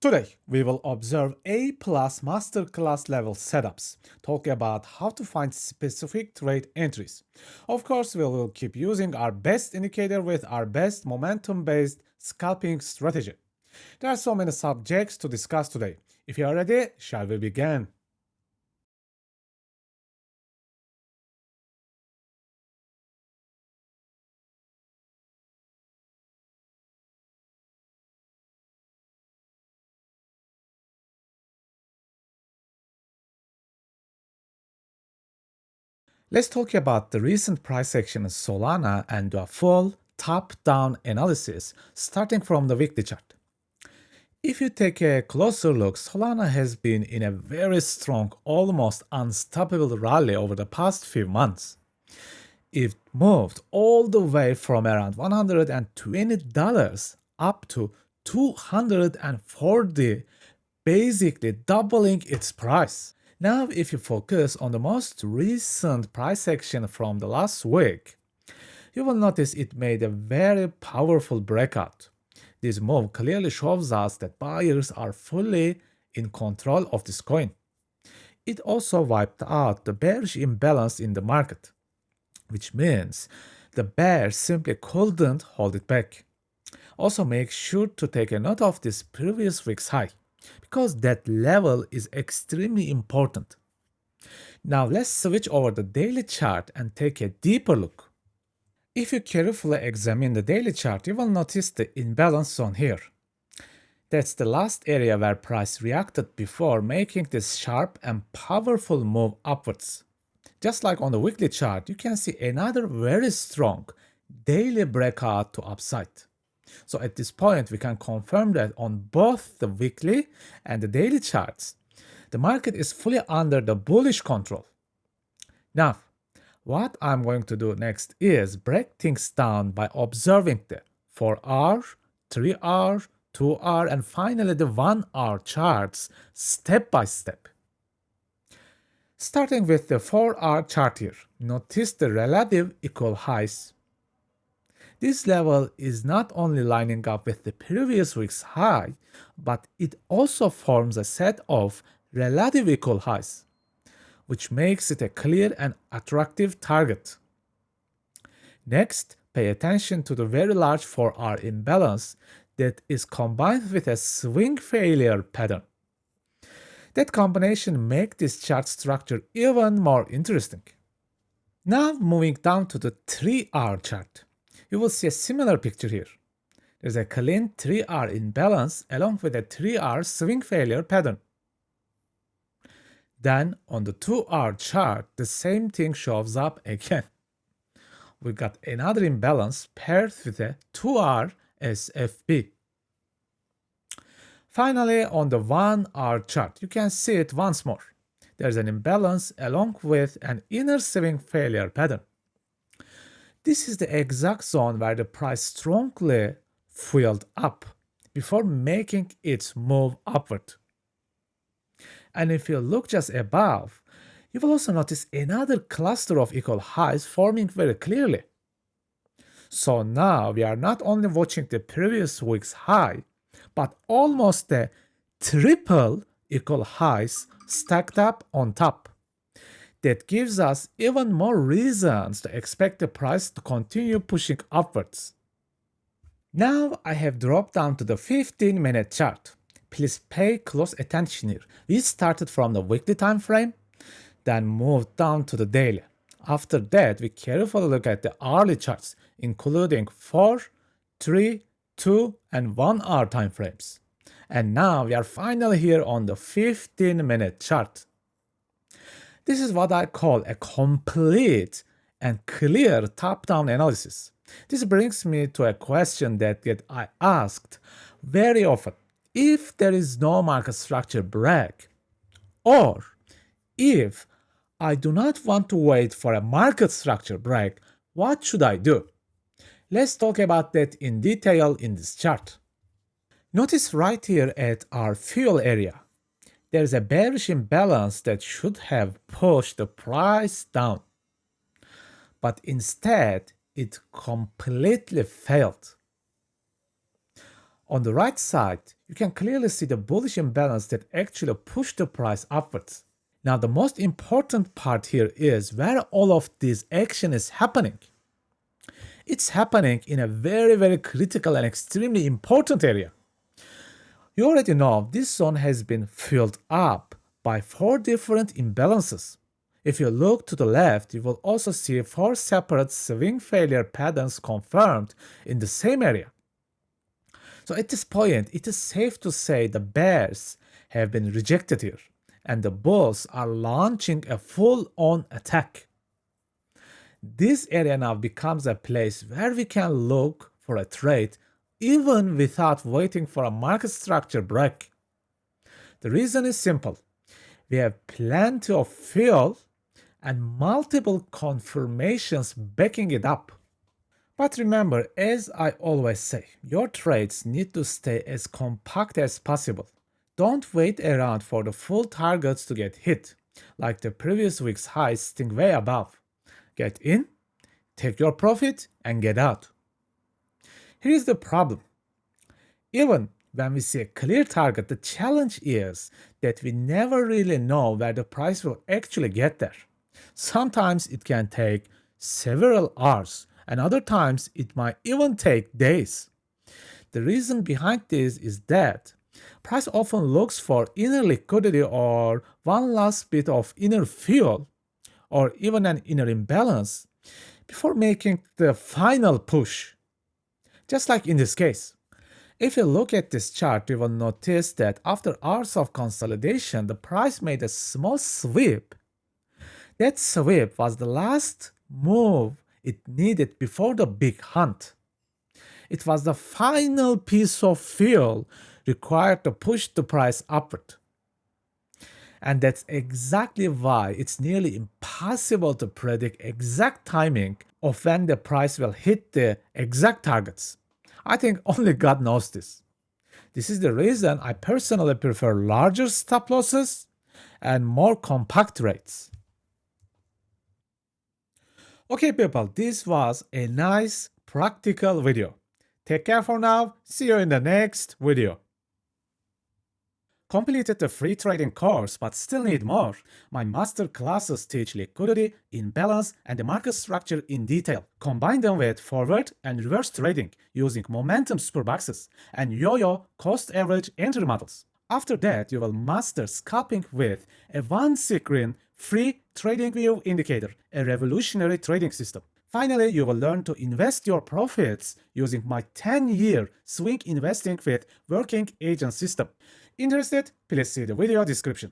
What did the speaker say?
Today, we will observe A+ masterclass level setups, talk about how to find specific trade entries. Of course, we will keep using our best indicator with our best momentum-based scalping strategy. There are so many subjects to discuss today. If you are ready, shall we begin? Let's talk about the recent price action in Solana and do a full top-down analysis starting from the weekly chart. If you take a closer look, Solana has been in a very strong, almost unstoppable rally over the past few months. It moved all the way from around $120 up to $240, basically doubling its price. Now, if you focus on the most recent price action from the last week, you will notice it made a very powerful breakout. This move clearly shows us that buyers are fully in control of this coin. It also wiped out the bearish imbalance in the market, which means the bears simply couldn't hold it back. Also, make sure to take a note of this previous week's high, because that level is extremely important. Now let's switch over the daily chart and take a deeper look. If you carefully examine the daily chart, you will notice the imbalance zone here. That's the last area where price reacted before making this sharp and powerful move upwards. Just like on the weekly chart, you can see another very strong daily breakout to upside. So at this point, we can confirm that on both the weekly and the daily charts, the market is fully under the bullish control. Now, what I'm going to do next is break things down by observing the 4-hour, 3-hour, 2-hour, and finally the 1-hour charts step by step. Starting with the 4-hour chart here, notice the relative equal highs. This level is not only lining up with the previous week's high, but it also forms a set of relative equal highs, which makes it a clear and attractive target. Next, pay attention to the very large 4-hour imbalance that is combined with a swing failure pattern. That combination makes this chart structure even more interesting. Now moving down to the 3-hour chart, you will see a similar picture here. There's a clean 3-hour imbalance along with a 3-hour swing failure pattern. Then on the 2-hour chart, the same thing shows up again. We got another imbalance paired with a 2-hour SFB. Finally, on the 1-hour chart, you can see it once more. There's an imbalance along with an inner swing failure pattern. This is the exact zone where the price strongly fueled up before making its move upward. And if you look just above, you will also notice another cluster of equal highs forming very clearly. So now we are not only watching the previous week's high, but almost the triple equal highs stacked up on top. That gives us even more reasons to expect the price to continue pushing upwards. Now I have dropped down to the 15-minute chart. Please pay close attention here. We started from the weekly time frame, then moved down to the daily. After that, we carefully look at the hourly charts, including 4, 3, 2, and 1-hour time frames. And now we are finally here on the 15-minute chart. This is what I call a complete and clear top-down analysis. This brings me to a question that I asked very often. If there is no market structure break, or if I do not want to wait for a market structure break, what should I do? Let's talk about that in detail in this chart. Notice right here at our fuel area, there's a bearish imbalance that should have pushed the price down. But instead, it completely failed. On the right side, you can clearly see the bullish imbalance that actually pushed the price upwards. Now, the most important part here is where all of this action is happening. It's happening in a very, very critical and extremely important area. You already know this zone has been filled up by 4 different imbalances. If you look to the left, you will also see 4 separate swing failure patterns confirmed in the same area. So at this point, it is safe to say the bears have been rejected here, and the bulls are launching a full-on attack. This area now becomes a place where we can look for a trade even without waiting for a market structure break. The reason is simple. We have plenty of fuel and multiple confirmations backing it up. But remember, as I always say, your trades need to stay as compact as possible. Don't wait around for the full targets to get hit, like the previous week's highs sitting way above. Get in, take your profit, and get out. Here's the problem. Even when we see a clear target, the challenge is that we never really know where the price will actually get there. Sometimes it can take several hours, and other times it might even take days. The reason behind this is that price often looks for inner liquidity or one last bit of inner fuel or even an inner imbalance before making the final push. Just like in this case. If you look at this chart, you will notice that after hours of consolidation, the price made a small sweep. That sweep was the last move it needed before the big hunt. It was the final piece of fuel required to push the price upward. And that's exactly why it's nearly impossible to predict exact timing of when the price will hit the exact targets. I think only God knows this. This is the reason I personally prefer larger stop losses and more compact rates. Okay people, this was a nice practical video. Take care for now, see you in the next video. Completed the free trading course but still need more? My master classes teach liquidity, imbalance, and the market structure in detail. Combine them with forward and reverse trading using momentum superboxes and yo-yo cost average entry models. After that, you will master scalping with a one-screen free trading view indicator, a revolutionary trading system. Finally, you will learn to invest your profits using my 10-year swing investing with working agent system. Interested? Please see the video description.